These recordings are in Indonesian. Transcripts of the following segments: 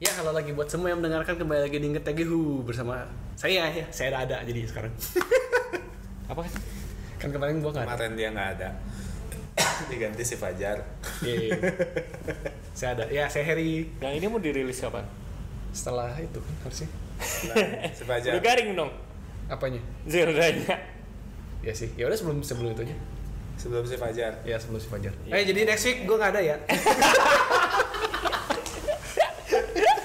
Ya, kalau lagi buat semua yang mendengarkan kembali lagi di Ngetegehu bersama saya ya. Saya ada jadi sekarang. Apa kan kemarin gua nggak ada. Kemarin dia nggak ada. Diganti si Fajar. Iya. Saya ada. Ya, saya Heri. Yang ini mau dirilis kapan? Setelah itu kan harusnya. Nah, si Fajar. Udah garing dong. Apanya? Zerodanya. Ya sih. Ya udah sebelum itunya. Sebelum si Fajar. Ya, sebelum si Fajar. Ya. Jadi next week gua nggak ada ya.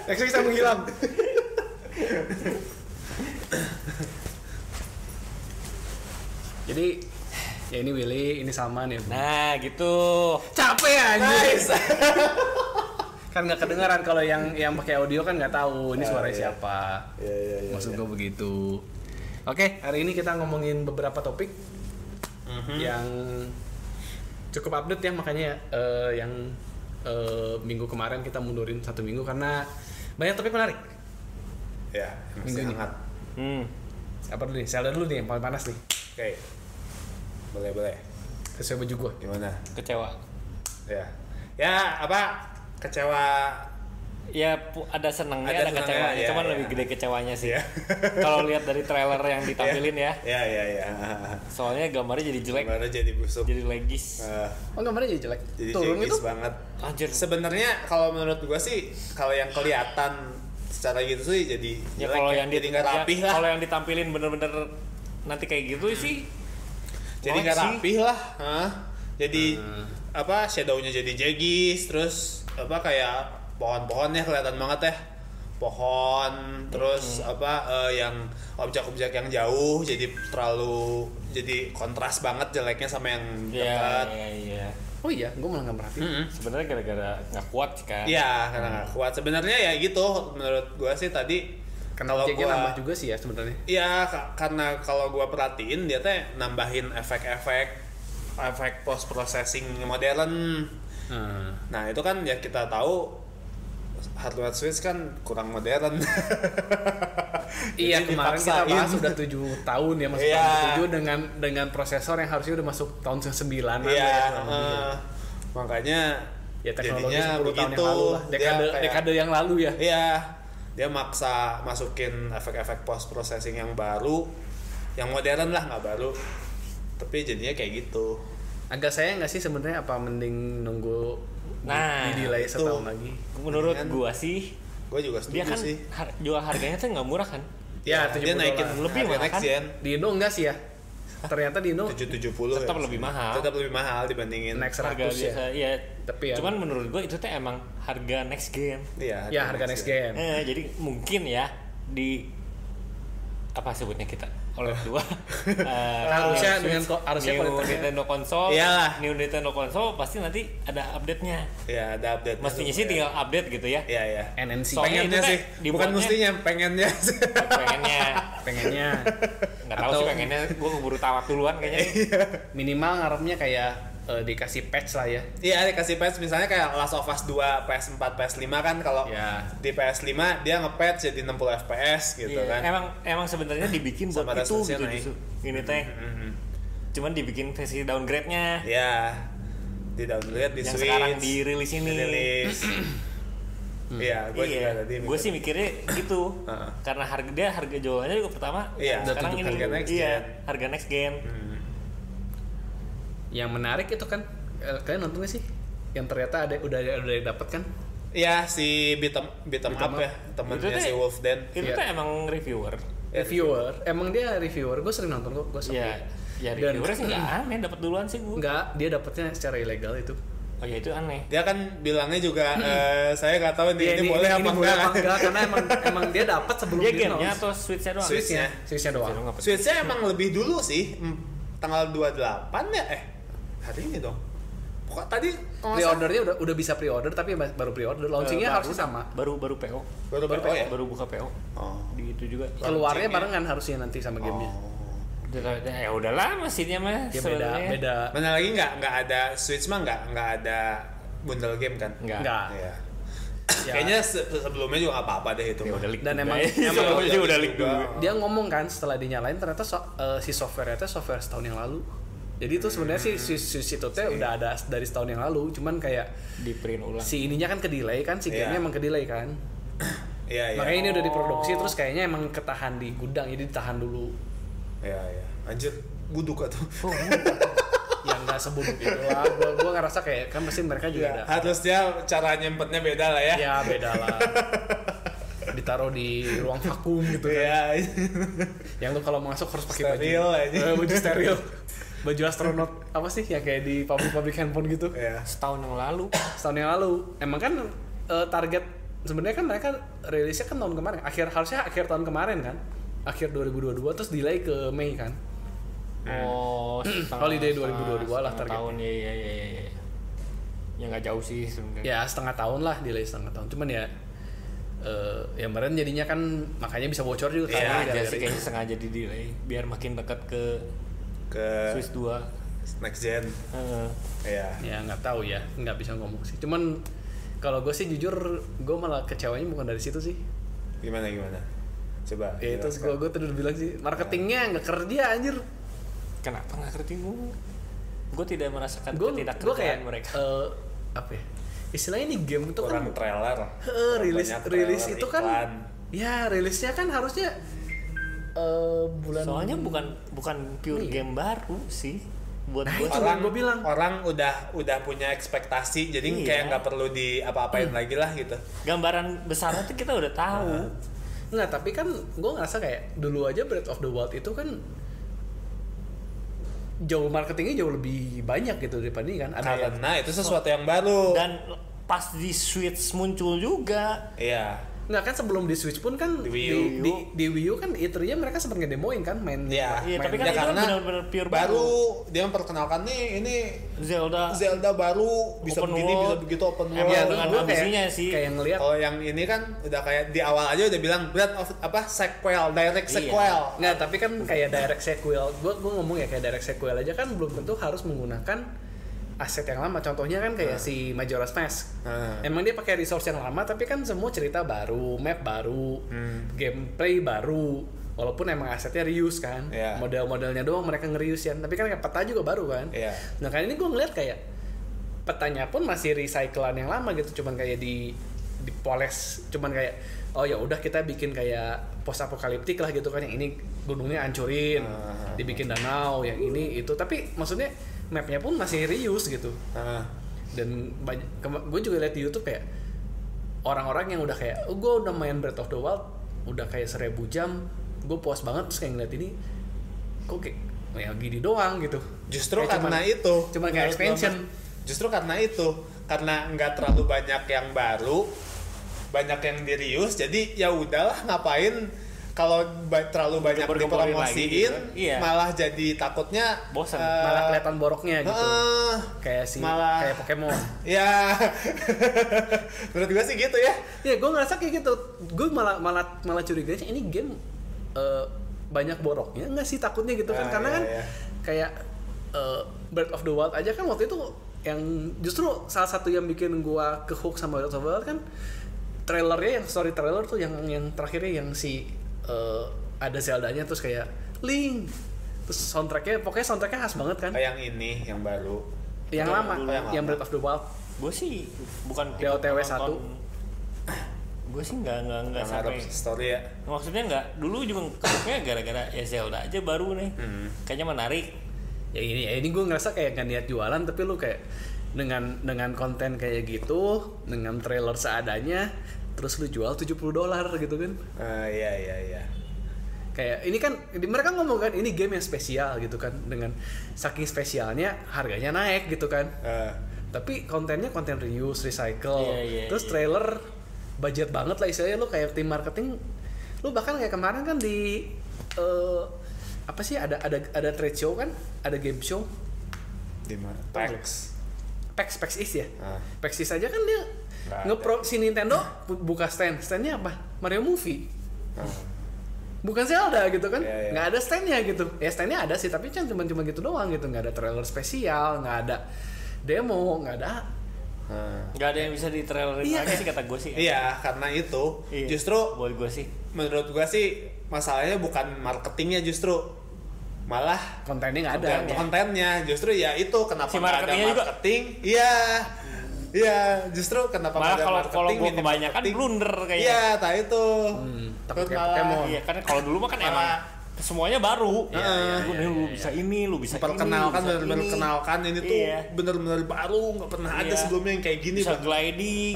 Next week saya menghilang. Jadi ya ini Willy, ini Salman ya. Nah gitu. Capek aja. Kan nggak kedengaran kalau yang pakai audio kan nggak tahu ini suaranya siapa. Iya. Maksud gue begitu. Oke, hari ini kita ngomongin beberapa topik yang cukup update ya, makanya yang minggu kemarin kita mundurin 1 minggu karena banyak topik menarik. Ya, Minggu ini. hangat. Apa dulu nih? Zelda dulu nih yang paling panas nih. Oke. Boleh. Sesuai baju gua. Gimana? Kecewa. Ya, apa? Kecewa. Ya ada senangnya, ada senangnya, kecewanya. ya, Cuman ya. lebih gede kecewanya sih. Ya. Kalau lihat dari trailer yang ditampilin ya. Ya. Soalnya gambarnya jadi jelek, Gimana jadi busuk? jadi legis. Oh, gambarnya jadi jelek. Jadi Turun itu. cekis banget. Anjir. Sebenarnya kalau menurut gua sih kalau yang kelihatan secara gitu sih jadi Ya jelek kalau ya. yang jadi nggak rapih lah. Kalau yang ditampilin bener-bener nanti kayak gitu sih. Jadi nggak rapih lah. Jadi apa shadownya jadi jegis, terus apa kayak pohon-pohonnya kelihatan banget ya. Pohon, terus yang objek-objek yang jauh jadi kontras banget jeleknya sama yang dekat. Iya. Oh iya, gua malah nggak merhatiin. Sebenarnya gara-gara nggak kuat sih kan. Iya, karena nggak kuat. Sebenarnya ya gitu menurut gua sih tadi. Karena objeknya nambah juga sih ya sebenarnya. Iya, karena kalau gua perhatiin dia teh nambahin efek post processing modern. Nah, itu kan ya kita tahu hardware Switch kan kurang modern. Iya, Jadi kemarin kita dipaksain. bahas sudah 7 tahun ya, masuk Iya. tahun ke-7 dengan prosesor yang harusnya udah masuk tahun ke-9 Iya, makanya ya teknologi jadinya 10 tahun yang begitu. lalu lah. Dia kayak- Dekade yang lalu ya. Iya, dia maksa masukin efek-efek post processing yang baru, yang modern lah, nggak baru. Tapi jadinya kayak gitu. Agak sayang nggak sih sebenarnya, apa mending nunggu Nah, di delay itu. setahun lagi? Menurut Kan- gua sih Gue juga dia setuju kan sih. jual harganya tuh nggak murah kan. Ya, dia naikin $70. Lebih harga malah next kan? gen. Di Indo enggak sih ya? Ternyata di Indo 770 Tetap ya. lebih mahal. Tetap lebih mahal dibandingin. naik Harga 100 ya. biasa, iya. Tapi ya. Cuman menurut gua itu tuh emang harga next gen. Iya, Ya, harga next gen. Jadi mungkin ya di apa sebutnya kita oleh dua Harusnya Switch, harusnya new kualitasnya. Nintendo console, Iyalah. new Nintendo console pasti nanti ada update-nya. Ya, ada update. Mestinya sih tinggal update gitu ya. Iya. NNC Soalnya Pengennya itu sih, teh bukan dibuatnya- mestinya, pengennya. Pengennya pengennya nggak tahu sih pengennya gua keburu tamat duluan kayaknya. minimal ngarepnya kayak dikasih patch lah ya. Iya, dikasih patch misalnya kayak Last of Us 2, PS4, PS5 kan kalau Ya. di PS5 dia nge-patch jadi 60 FPS gitu Iya, kan. emang sebenarnya dibikin buat Sama itu resolusinya gitu naik. justru. Ini teh. Cuman dibikin versi downgrade-nya Iya. Di downgrade di yang Switch. sekarang dirilis ini. Dirilis. Iya, gue juga tadi. Gue sih mikirnya gitu. Heeh. Karena harga jualannya juga pertama Iya, sekarang udah ini harga next iya, gen. harga next gen. Yang menarik itu kan, kalian nonton gak sih? Yang ternyata udah dapet kan? Iya, si Beat 'em up ya, Itu temennya teh- si Wolfden. Itu Iya. tuh emang reviewer. Reviewer, emang dia reviewer. Gue sering nonton kok, gue Iya. Ya Dan- reviewer sih nggak aneh, dapat duluan sih gue. Enggak, dia dapetnya secara ilegal itu. Oh ya itu aneh. Dia kan bilangnya juga saya nggak tahu nih Iya, ini boleh apa boleh apa enggak. enggak karena emang dia dapat sebelum Dia di gamenya announce. atau switch-nya doang? Switch-nya. Switch-nya doang. Switch-nya emang lebih dulu sih, tanggal 28 ya hari ini dong. Pokok tadi kalau nggak salah- Pre-ordernya udah bisa pre-order tapi baru pre-order. Launchingnya Baru- harusnya sama. Baru PO. baru PO ya. Baru buka PO. Oh. Di itu juga. Keluarnya Launchingnya. barengan harusnya nanti sama gamenya. Ya udahlah mesinnya mah Ya sebenarnya. beda. Mana lagi nggak ada Switch mah nggak ada bundle game kan? Enggak. Enggak. Iya. Ya. Kayaknya sebelumnya juga nggak apa-apa deh itu. Ya mah. udah leak Dan juga. emang- Sebelumnya emang udah leak juga. dulu. Dia ngomong kan setelah dinyalain ternyata si software-nya tuh software setahun yang lalu. Jadi itu sebenarnya si Switch itu teh udah ada dari setahun yang lalu, cuman kayak Di print ulang. si ininya kan ke delay kan, si Iya. gamenya emang ke delay kan. Iya. Makanya ini udah diproduksi terus kayaknya emang ketahan di gudang, jadi ditahan dulu. Iya. Anjir, buduk atuh. Ya nggak sebuduk itu lah. Gua ngerasa kayak kan pasti mereka juga ada. Harusnya cara nyempetnya beda lah ya. Ya beda lah. Ditaruh di ruang vakum gitu kan. Iya. Yang lu kalau masuk harus pakai Steril aja. baju steril. Baju astronot apa sih yang kayak di pabrik handphone gitu. Iya. Setahun yang lalu. Setahun yang lalu. Emang kan target sebenarnya kan mereka rilisnya kan tahun kemarin. Harusnya akhir tahun kemarin kan. Akhir 2022 terus delay ke Mei kan. Oh, Holiday 2022 lah targetnya. Tahun ya. Ya nggak jauh sih sebenarnya. Ya setengah tahun lah, delay setengah tahun. Cuman ya yang kemarin jadinya kan makanya bisa bocor juga Iya, kan. aja sih kayaknya sengaja di delay biar makin dekat ke Switch 2. Next gen. Iya. Ya nggak tahu ya, nggak bisa ngomong sih. Cuman kalau gue sih jujur, gue malah kecewanya bukan dari situ sih. Gimana? Coba. Ya itu gue tadi udah bilang sih, marketingnya nggak kerja anjir. Kenapa nggak ngerti gue tidak merasakan Gue ketidakkerjaan kayak mereka. apa ya? Istilahnya ini game itu kurang kan trailer. rilis trailer, itu kan iklan. ya rilisnya kan harusnya bulan. Soalnya bukan pure game baru sih buat Nah, gue. itu yang gue bilang. Orang udah punya ekspektasi, jadi Iya. kayak nggak perlu di apa-apain lagi lah gitu. Gambaran besarnya tuh kita udah tahu. Nggak, tapi kan gue ngerasa kayak dulu aja Breath of the Wild itu kan jauh marketingnya jauh lebih banyak gitu daripada ini kan. Ada yang Karena itu sesuatu yang baru. Dan pas di Switch muncul juga. Iya. nggak kan sebelum di Switch pun kan Di Wii U. di Wii U kan E3-nya mereka sempat ngedemoin kan main. Iya. Iya, tapi Ya, kan itu karena benar-benar pure baru dia memperkenalkan nih ini Zelda baru bisa Open begini, world. bisa begitu open Emang world. Ya, dengan gue ambisinya sih. kayak ngelihat Kalau yang ini kan udah kayak di awal aja udah bilang Breath of sequel, direct Iya. sequel. nggak, tapi kan kayak direct sequel. Gue ngomong ya kayak direct sequel aja kan belum tentu harus menggunakan aset yang lama. Contohnya kan kayak si Majora's Mask. Emang dia pakai resource yang lama tapi kan semua cerita baru, map baru, gameplay baru. Walaupun emang asetnya reuse kan. Iya. Model-modelnya doang mereka nge-reuse kan. Tapi kan kayak peta juga baru kan. Iya. Nah, kan ini gue ngeliat kayak petanya pun masih recyclean yang lama gitu, cuman kayak dipoles, cuman kayak oh ya udah kita bikin kayak post apokaliptik lah gitu kan, yang ini gunungnya hancurin, dibikin danau, yang ini itu, tapi maksudnya mapnya pun masih reuse gitu. Dan gue juga lihat di YouTube kayak orang-orang yang udah kayak gue udah main Breath of the Wild udah kayak 1000 jam, gue puas banget, terus kayak ngeliat ini kok kayak ya gini doang gitu. Justru kayak karena itu. cuman kayak expansion. Justru karena itu, karena nggak terlalu banyak yang baru, banyak yang di reuse, jadi ya udahlah ngapain kalau terlalu banyak Gempor-gemporin dipromosiin, lagi gitu kan. Iya. malah jadi takutnya Bosan. Malah kelihatan boroknya gitu. Kayak kayak Pokemon. Ya, menurut gue sih gitu ya. Ya gue ngerasa kayak gitu. Gue malah curiganya ini game banyak boroknya nggak sih, takutnya gitu kan. Karena kan kayak Breath of the Wild aja kan waktu itu yang justru salah satu yang bikin gue kehook sama Breath of the Wild kan trailernya, yang story trailer tuh yang terakhirnya yang si ada Zelda-nya terus kayak Link, terus soundtracknya khas banget kan. Kayak yang ini, yang baru. Yang lama, yang lama. Breath of the Wild. Gue sih bukan BOTW 1. Gue sih nggak sampai story ya. maksudnya nggak, dulu juga kayaknya gara-gara ya Zelda aja baru nih kayaknya menarik. Ya ini gue ngerasa kayak nggak niat jualan, tapi lu kayak dengan konten kayak gitu, dengan trailer seadanya, terus lu jual $70 gitu kan. Iya. Kayak ini kan mereka ngomong kan ini game yang spesial gitu kan, dengan saking spesialnya harganya naik gitu kan. Tapi kontennya konten reuse, recycle. Terus trailer budget banget lah istilahnya, lu kayak tim marketing. Lu bahkan kayak kemarin kan di apa sih ada trade show kan, ada game show Di mana? PAX East ya. PAX East aja kan dia ngepro si Nintendo buka standnya apa? Mario Movie. Bukan Zelda gitu kan. Nggak ada standnya gitu. Ya standnya ada sih, tapi cuma gitu doang gitu. Nggak ada trailer spesial, nggak ada demo, nggak ada. Nggak ada yang bisa di trailerin lagi sih kata gue sih. Iya, karena itu justru buat gue sih, menurut gue sih masalahnya bukan marketingnya, justru malah Kontennya nggak ada. kontennya justru ya itu kenapa Si nggak ada marketingnya juga. marketing. Iya, Iya, justru kenapa Malah nggak ada kalau marketing, gue minim kebanyakan marketing. blunder kayaknya. Iya, tak itu. takut Terus kayak malah Pokemon. Iya, karena kalau dulu mah kan emang semuanya baru. Lu bisa ini, lu bisa memperkenalkan, ini, bisa benar-benar ini. kenalkan ini tuh Iya. benar-benar baru, nggak pernah ada Iya. sebelumnya yang kayak gini. Bisa Pak. gliding.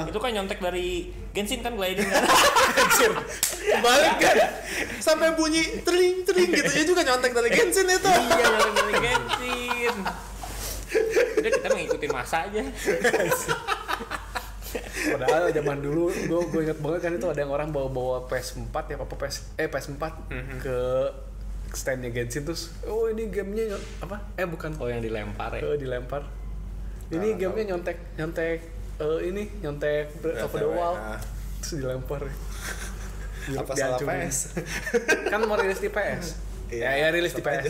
Itu kan nyontek dari Genshin kan gliding kan. Balik kan, sampai bunyi tering gitu ya juga nyontek dari Genshin itu. Iya, nyontek dari Genshin. Udah kita mengikuti masa aja. Padahal zaman dulu gue inget banget kan itu ada yang orang bawa PS4 ya apa PS4 ke standnya Genshin terus ini gamenya apa bukan Oh, yang dilempar ya. dilempar ini gamenya nyontek Breath of the Wild terus dilempar Apa salah dihancurin. PS? Kan mau rilis di PS ya rilis di PS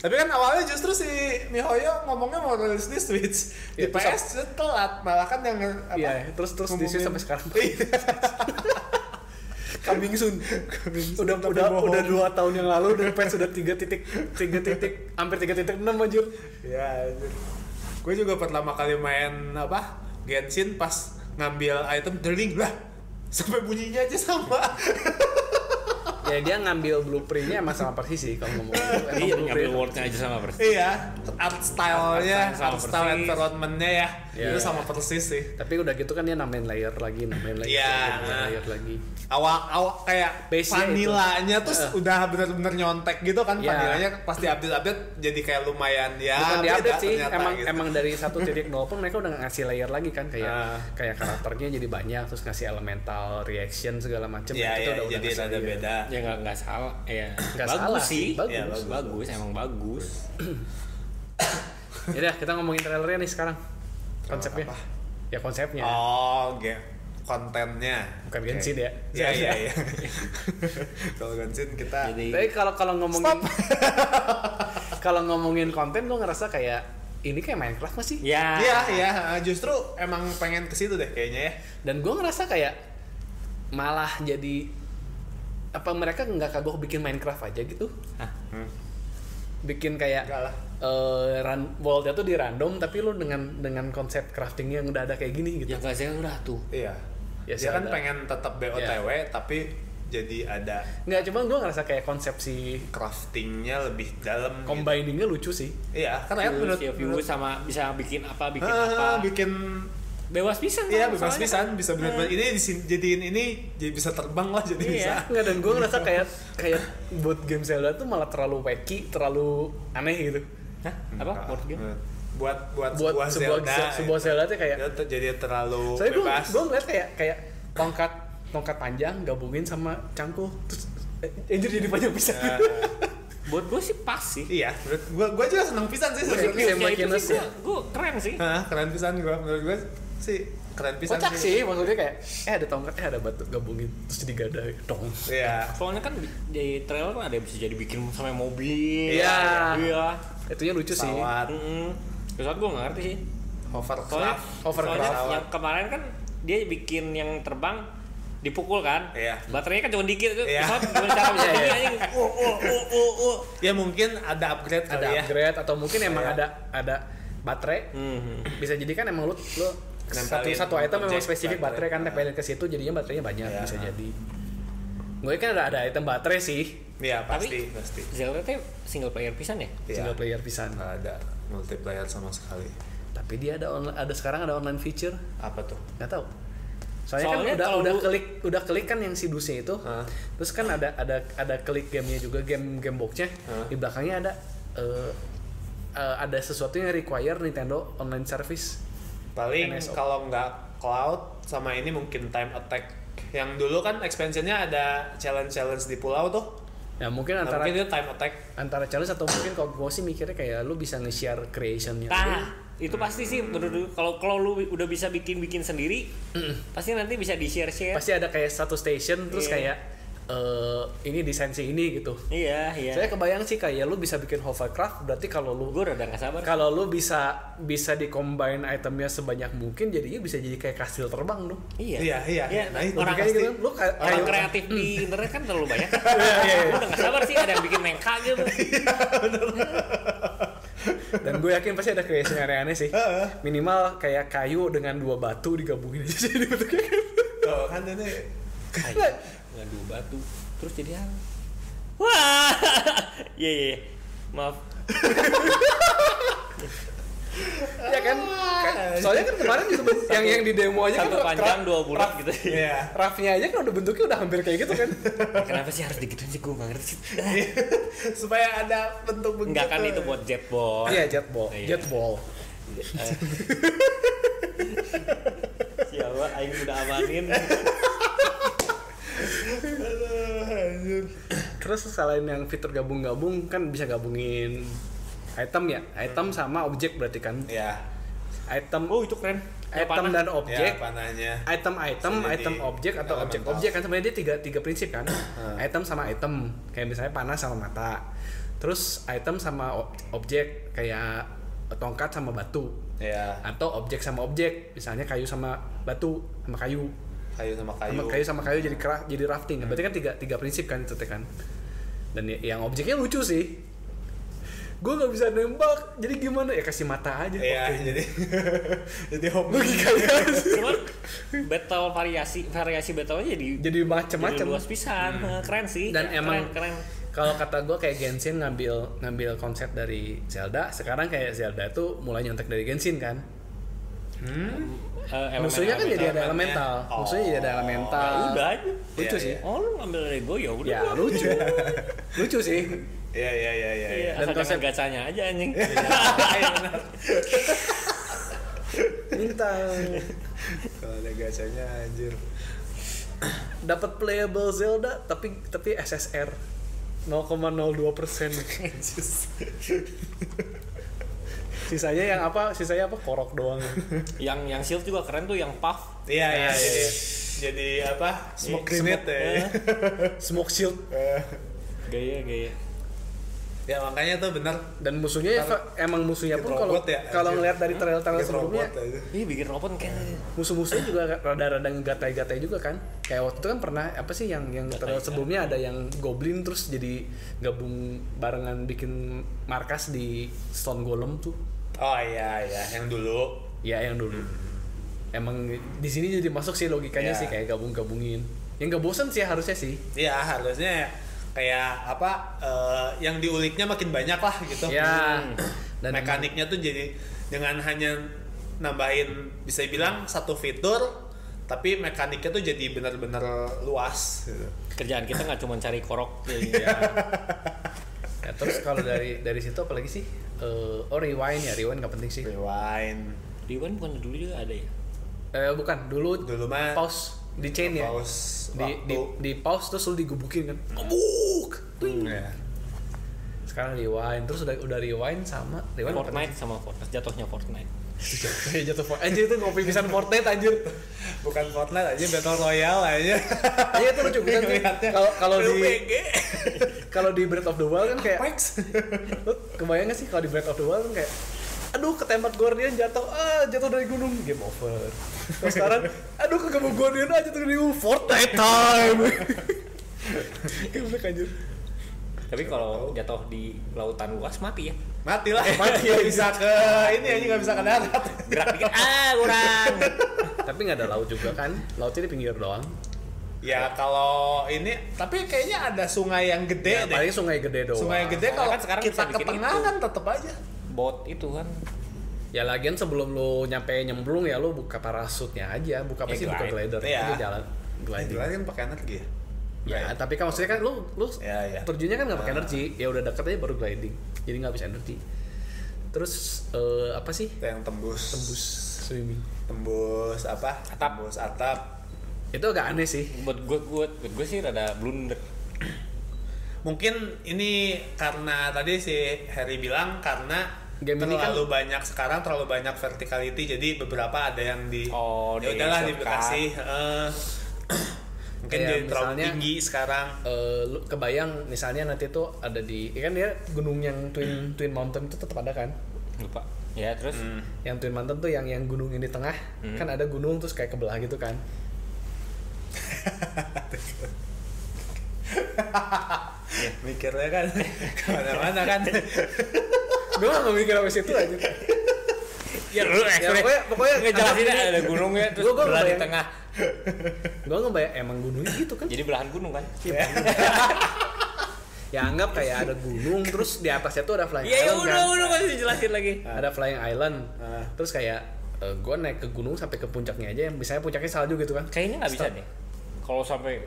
Tapi kan awalnya justru si MiHoYo ngomongnya mau rilis di Switch. Di Ya, terus PS telat, malah kan yang iya terus di ngomongin- Switch sampai sekarang Iya. coming soon. Udah 2 tahun yang lalu dan PS sudah 3.6 anjir. Ya, gue juga pertama kali main Genshin pas ngambil item deling lah, sampai bunyinya aja sama. Ya dia ngambil blueprintnya emang sama persis sih kalau ngomong gitu. Emang Iya, ngambil blueprint. wordnya aja sama persis. Iya, art style-nya, Art style sama art style persis. environment-nya ya, Iya. itu sama persis sih. Tapi udah gitu kan dia nambahin layer lagi, Iya. layer lagi. Awal kayak Base-nya vanillanya tuh udah bener-bener nyontek gitu kan, Iya. vanillanya pasti update jadi kayak lumayan ya. Bukan di beda update sih, ternyata gitu. emang dari 1.0 pun mereka udah ngasih layer lagi kan Ah. kayak karakternya jadi banyak terus ngasih elemental reaction segala macam. Iya, Itu iya, udah jadi ngasih ada layer. beda. Ya nggak salah. Ya Nggak bagus salah sih. sih, bagus. Ya, bagus, emang bagus. Ya udah, kita ngomongin trailernya nih sekarang. Konsepnya. Apa? Ya konsepnya. Oh, kontennya. Bukan Genshin ya. Iya, iya, iya. Kalau Genshin kita Jadi Tapi kalau ngomongin kalau ngomongin konten gue ngerasa kayak ini kayak Minecraft masih. ya. Iya, iya, justru emang pengen ke situ deh kayaknya ya. Dan gue ngerasa kayak malah jadi apa mereka nggak kagok bikin Minecraft aja gitu. Hah? Bikin kayak Enggak lah. world-nya tuh di random tapi lu dengan konsep craftingnya yang udah ada kayak gini gitu. Ya nggak Zelda tuh. Iya. Ya, Dia kan Zelda. pengen tetap BOTW tapi jadi ada Nggak, cuma gue ngerasa kayak konsep si craftingnya lebih dalam. Gitu. combiningnya lucu sih. Iya, karena kan menurut view sama bisa bikin apa bikin bebas pisan. iya kan, bebas soalnya pisan kan. bisa benar-benar ini jadiin ini jadi bisa terbang lah jadi Iya. bisa. Nggak, dan gue ngerasa kayak buat game Zelda tuh malah terlalu wacky, terlalu aneh gitu. Hah? Apa? Board game? Buat Buat sebuah sebuah Zelda tuh kayak itu jadi terlalu soalnya bebas. gue ngeliat kayak tongkat panjang gabungin sama cangkul terus anjir jadi panjang bisa. Buat gue sih pas sih. Iya, menurut gua juga seneng pisan sih Gua sebenarnya. sih- Ya, itu Makinus sih ya. gue keren sih. Hah, keren pisan menurut gua sih keren pisan Kocak sih maksudnya kayak ada tongkat ada batu gabungin terus jadi gada dong. Iya. Soalnya kan di trailer kan ada yang bisa jadi bikin sampai mobil. Iya. Iya. Itunya lucu sih. Pesawat, Terus gue nggak ngerti sih. hovercraft. Hovercraft. Soalnya yang kemarin kan dia bikin yang terbang dipukul kan. Iya. Baterainya kan cuma dikit itu. Iya. Pesawat gimana cara bisa Iya, tinggi iya. anjing. Ya mungkin ada upgrade Ada kali ya. upgrade atau mungkin emang Iya. ada baterai. Bisa jadi kan emang lu Nempelin satu item memang objek spesifik baterai kan baterai. tempelin ke situ jadinya baterainya banyak Iya. bisa jadi. Gue kan ada item baterai sih Iya, Tapi- pasti. Zelda tuh single player pisan ya? Iya. single player pisan. Nggak ada multiplayer sama sekali. Tapi dia ada sekarang ada online feature, Apa tuh? nggak tahu. Soalnya Soalnya kan kalau lu- udah klik kan yang si dusnya itu. Hah? Terus kan ada klik gamenya juga game boxnya. Hah? Di belakangnya ada sesuatu yang require Nintendo online service. Paling NSO. kalau nggak cloud sama ini mungkin time attack. Yang dulu kan expansionnya ada challenge di pulau tuh. Ya mungkin Nah, antara mungkin itu time attack. challenge atau mungkin kalau gue sih mikirnya kayak lu bisa nge-share creationnya. Nah, itu pasti sih menurut kalau lu udah bisa bikin sendiri, pasti nanti bisa di-share. Pasti ada kayak satu station terus Iya. kayak ini desain si ini gitu. Iya. Saya kebayang sih kayak lu bisa bikin hovercraft berarti kalau lu Gue udah nggak sabar. kalau lu bisa di-combine itemnya sebanyak mungkin jadinya bisa jadi kayak kastil terbang dong. Iya. Iya. Nah, itu orang kayak pasti. gitu lu kayak Orang kreatif di internet kan terlalu banyak. Iya. Gue udah nggak sabar sih ada yang bikin mengka gitu. Dan gue yakin pasti ada kreasi aneh-aneh sih. Minimal kayak kayu dengan 2 batu digabungin aja sih bentuknya. Oh kan ini kayu dengan 2 batu terus jadi apa? Wah. Iya. Maaf. Ya kan? Soalnya kan kemarin juga yang di demo aja satu kan panjang 2 bulat gitu. Iya. Rafnya aja kan udah bentuknya udah hampir kayak gitu kan. Kenapa sih harus digituin sih, gue nggak ngerti sih. Supaya ada bentuk Enggak kan itu buat jetball. Iya, jetball. Iya. Jetball. Siapa aing udah amanin. Terus selain yang fitur gabung-gabung kan bisa gabungin item ya, item sama objek berarti kan. Iya. Item, Oh itu keren. item dan objek. Ya, panahnya. Item, Jadi item objek atau elemental. objek kan sebenarnya dia tiga prinsip kan. Item sama item, kayak misalnya panah sama mata. Terus item sama objek kayak tongkat sama batu. Iya. Atau objek sama objek, misalnya kayu sama batu sama kayu. Kayu sama kayu. Sama kayu jadi rafting. Berarti kan tiga prinsip kan itu teh kan. Dan yang objeknya lucu sih. Gue nggak bisa nembak, jadi gimana ya, kasih mata aja. Iya, Oke. jadi hobi. Logikanya Cuman battle variasi battle-nya jadi macam-macam. jadi luas pisan. Keren sih. Dan emang keren. kalau kata gue kayak Genshin ngambil konsep dari Zelda, sekarang kayak Zelda tuh mulai nyontek dari Genshin kan. Musuhnya kan jadi ada elemental. Musuhnya jadi ada elemental. Ya udah aja. Lucu Iya, sih. iya. Oh lu ngambil dari gue ya udah. Ya lucu. Lucu sih. Iya. Iya, Dan asal konsep- jangan gacanya aja anjing. Iya benar. Bintang. Kalau ada gacanya anjir. Dapat playable Zelda tapi SSR 0,02%. Sisanya apa? Korok doang. yang shield juga keren tuh, yang puff. Iya. Jadi apa? Smoke grenade ya. Smoke shield. Gaya. Ya makanya tuh benar. Dan musuhnya emang musuhnya pun robot kalau anjir. ngeliat dari trailer Bikin sebelumnya, robot aja. Iya bikin robot kayak musuh-musuhnya juga rada-rada ngegatai-gatai juga kan. Kayak waktu itu kan pernah apa sih yang trailer sebelumnya ada yang goblin terus jadi gabung barengan bikin markas di Stone Golem tuh. Oh iya, yang dulu. Ya yang dulu. Emang di sini jadi masuk sih logikanya Ya. sih kayak gabung-gabungin. Yang gak bosan sih harusnya sih. Iya, harusnya kayak apa yang diuliknya makin banyak lah gitu. Ya. Dan Mekaniknya tuh jadi dengan hanya nambahin bisa bilang satu fitur tapi mekaniknya tuh jadi benar-benar luas gitu. kerjaan kita nggak cuma cari korok. Ya, terus kalau dari situ apalagi sih? Rewind nggak penting sih. Rewind. Rewind bukan dulu juga ada ya? Bukan dulu mah pause di chain ya. pause Di pause terus lu digubukin kan. Gebuk. ya. Sekarang rewind terus udah rewind sama rewind apa Fortnite sama Fortnite, jatuhnya Fortnite. jatuh Fortnite. Anjir itu ngopi pisan Fortnite anjir. Bukan Fortnite aja, Battle Royale aja. Iya itu lucu kan. Ngeliatnya Kalau di PUBG. kalau di Breath of the Wild kan kayak Apex. lu kebayang gak sih kalau di Breath of the Wild kan kayak aduh ketembak Guardian jatuh dari gunung, game over. Terus sekarang aduh kegabung Guardian jatuh dari gunung, Fortnite time. Gimana anjir. Tapi kalau jatuh di lautan luas mati ya. Mati lah. Mati ya, bisa ke ini aja nggak bisa ke darat. Gerak dikit kurang. Tapi nggak ada laut juga kan, lautnya di pinggir doang. Ya kalau ini tapi kayaknya ada sungai yang gede Ya, deh. paling sungai gede doang. Sungai gede kalau Kan sekarang kita bisa ke bikin tengah itu. kan tetep aja. Bot itu kan. Ya lagian sebelum lu nyampe nyemplung ya lu buka parasutnya aja, buka apa Ya, sih buka glide. glider, Iya. itu jalan gliding. Gliding kan pakai energi ya. Ya, tapi kan maksudnya kan lu Ya. terjunnya kan nggak pakai energi, ya udah deket aja baru gliding, jadi nggak habis energi. Terus apa sih? Itu yang tembus Swimming. tembus apa? Atap. Tembus atap. Itu agak aneh sih. Buat gue sih rada blunder. Mungkin ini karena tadi si Harry bilang karena Game ini kan- terlalu banyak verticality, jadi beberapa ada yang di ya udahlah di dikasih mungkin Kayak jadi terlalu misalnya, tinggi sekarang. Lu kebayang misalnya nanti tuh ada di, kan dia gunung yang Twin Mountain itu tetap ada kan? Lupa. Ya terus Yang Twin Mountain tuh yang gunung ini tengah, kan ada gunung terus kayak kebelah gitu kan? Mikirnya kan kemana-mana kan. Gue nggak mikir apa situ aja. Ya lu pokoknya ngejelasin ada gunungnya terus Gua belah di ngebayang- tengah. gue ngebayang emang gunungnya gitu kan. Jadi belahan gunung kan? Ya anggap kayak ada gunung terus di atasnya tuh ada flying Iya, island kan. udah masih jelasin lagi. Ada flying island. Terus kayak gue naik ke gunung sampai ke puncaknya aja yang misalnya puncaknya salju gitu kan. Kayaknya nggak bisa deh. Kalau sampai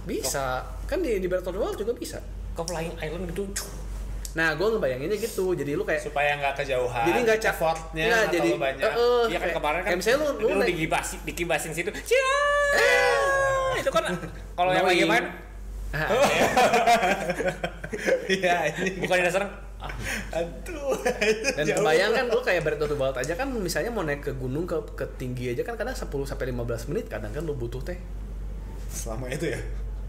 Bisa. Kan di Breath of the Wild juga bisa. ke Flying Island gitu. Nah, gue ngebayanginnya gitu. Jadi lu kayak supaya nggak kejauhan. jadi nggak effortnya nggak, nggak jadi terlalu banyak. Iya kan kemarin kan. kayak misalnya lu naik dikibasin situ. Itu kan kalau yang lagi main Iya, ini bukan di dasar. aduh. dan kebayang kan lu kayak Breath of the Wild aja kan misalnya mau naik ke gunung ke tinggi aja kan kadang 10 sampai 15 menit kadang kan lu butuh teh. Selama itu ya.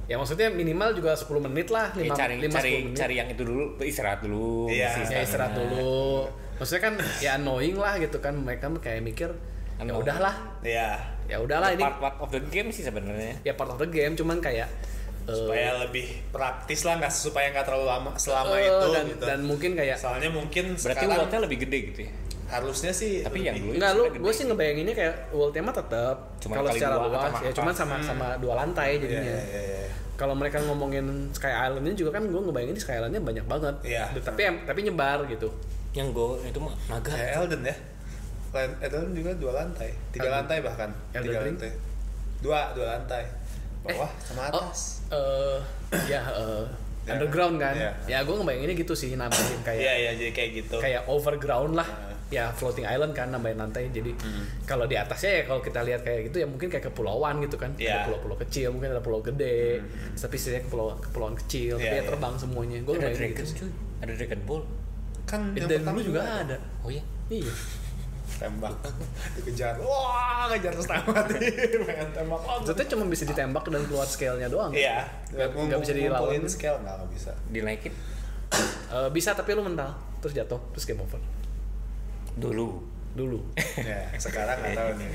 Ya maksudnya minimal juga 10 menit lah, 5 10 menit. Cari yang itu dulu, istirahat dulu. Iya. Ya istirahat dulu. Maksudnya kan ya annoying lah gitu kan, mereka kayak mikir ya udahlah. Iya. Ya udahlah ini Part of the game sih sebenarnya. ya part of the game cuman kayak Supaya lebih praktis lah, supaya nggak terlalu lama selama itu dan, gitu. dan mungkin kayak Soalnya mungkin Berarti sekarang world-nya lebih gede gitu ya. harusnya sih Tapi yang dulu enggak lu sebenarnya gue gede. sih ngebayanginnya kayak world-nya mah tetap Cuman kalau kali secara dua luas atau ya cuman sama 2 lantai Iya, jadinya. iya. Kalau mereka ngomongin Sky Island-nya juga kan gue ngebayangin di Sky Island-nya banyak banget. Iya. Tapi nyebar gitu. Yang gue itu mah naga. Kayak Elden ya. Elden juga 2 lantai, 3 Elden. lantai bahkan. Elden 3 Ring? lantai. 2 lantai. Bawah sama atas. Underground kan. Iya. Ya gue ngebayanginnya gitu sih nambahin kayak Iya, iya, jadi kayak gitu. kayak overground lah. Ya floating island kan nambahin lantai. Jadi kalau di atasnya ya kalau kita lihat kayak gitu ya mungkin kayak kepulauan gitu kan. Iya. Ada pulau-pulau kecil, mungkin ada pulau gede. Tapi sih kepulauan kecil, tapi Iya, ya iya. terbang semuanya. Gue Ada ngebayangin dragon gitu. cuy. Ada Dragon Ball. Kan yang Dan pertama dulu juga ada. Oh iya. Iya. tembak. Dikejar. Wah, ngejar terus mati. Pengen tembak. Maksudnya cuma bisa ditembak dan keluar scale-nya doang. Iya, Nggak bisa dilawan. ngumpulin scale nggak bisa. Dinaikin Bisa tapi lu mental terus jatuh terus game over. dulu. Ya, sekarang nggak tahu nih.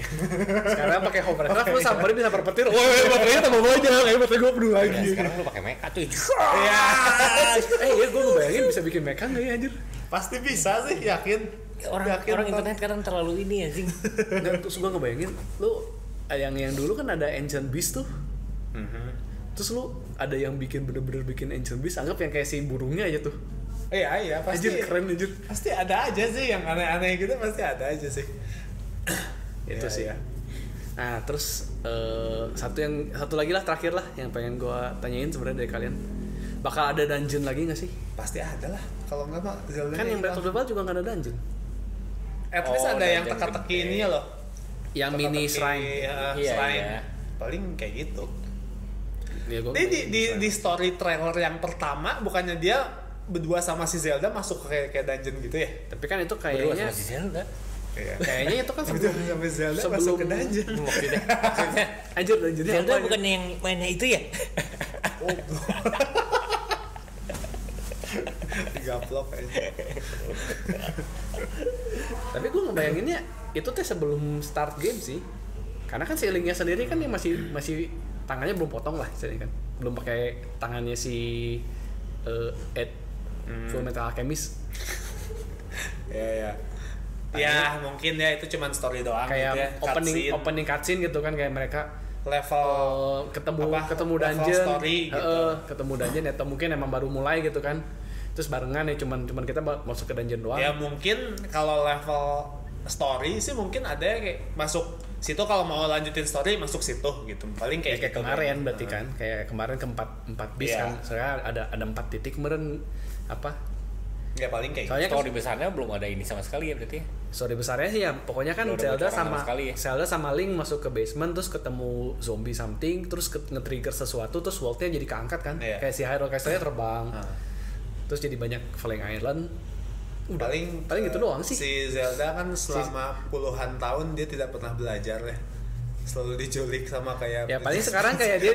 Sekarang pakai hovercraft lu samperin bisa perpetir. Woi, baterainya tambah banyak, kayak baterai gua penuh lagi. Nah, sekarang lu pakai mecha tuh. Iya. Iya, gua ngebayangin bisa bikin mecha enggak ya anjir? Pasti bisa sih, yakin. Orang internet kadang terlalu ini anjing. Dan terus gua ngebayangin lu yang dulu kan ada Ancient Beast tuh. Terus lu ada yang bikin bener-bener bikin Ancient Beast, anggap yang kayak si burungnya aja tuh. Iya, pasti. Anjir keren anjir. Pasti ada aja sih yang aneh-aneh gitu, pasti ada aja sih. Itu Iya, sih. iya. Nah, terus satu lagi lah terakhir lah yang pengen gua tanyain sebenarnya dari kalian. Bakal ada dungeon lagi nggak sih? Pasti ada lah. Kalau nggak mah Zelda Kan yang Breath of the Wild juga nggak ada dungeon. at least ada yang dungeon teka-teki gede. ini ya loh. Yang mini Teka-teki, shrine. Iya, shrine. iya. Paling kayak gitu. Ya, gua Jadi di story trailer yang pertama bukannya dia berdua sama si Zelda masuk ke kayak dungeon gitu ya? Tapi kan itu Berdua kayaknya sama si Zelda. Iya. kayaknya itu kan Berdua sebelum sama Zelda sebelum- masuk ke dungeon. Maksudnya anjir dungeonnya Zelda apa? bukan yang mainnya itu ya? Oh, digaplok aja. Tapi gue ngebayanginnya itu teh sebelum start game sih. Karena kan si Link-nya sendiri kan dia masih tangannya belum potong lah istilahnya kan. Belum pakai tangannya si Ed Full Metal Alchemist. Ya. Ya, mungkin ya itu cuman story doang Kayak gitu ya. opening cutscene gitu kan kayak mereka level ketemu level dungeon, story gitu. ketemu dungeon atau mungkin emang baru mulai gitu kan. Terus barengan ya cuman kita masuk ke dungeon doang. Ya mungkin kalau level story sih mungkin ada kayak masuk situ kalau mau lanjutin story masuk situ gitu. Paling kayak kayak gitu kemarin kan. berarti kan kayak kemarin ke 4 bis Iya. kan soalnya ada 4 titik kemarin apa Ya paling kayak soalnya kan Story besarnya belum ada ini sama sekali ya berarti. story besarnya sih ya pokoknya kan Belum ada Zelda bocoran sama sama sekali ya. Zelda sama Link masuk ke basement terus ketemu zombie something terus nge-trigger sesuatu terus world-nya jadi keangkat kan Iya. kayak si Hyrule Castle-nya terbang terus jadi banyak Flying Island udah paling gitu doang sih. Si Zelda kan selama puluhan tahun dia tidak pernah belajar ya. Selalu diculik sama kayak Ya paling sekarang kayak dia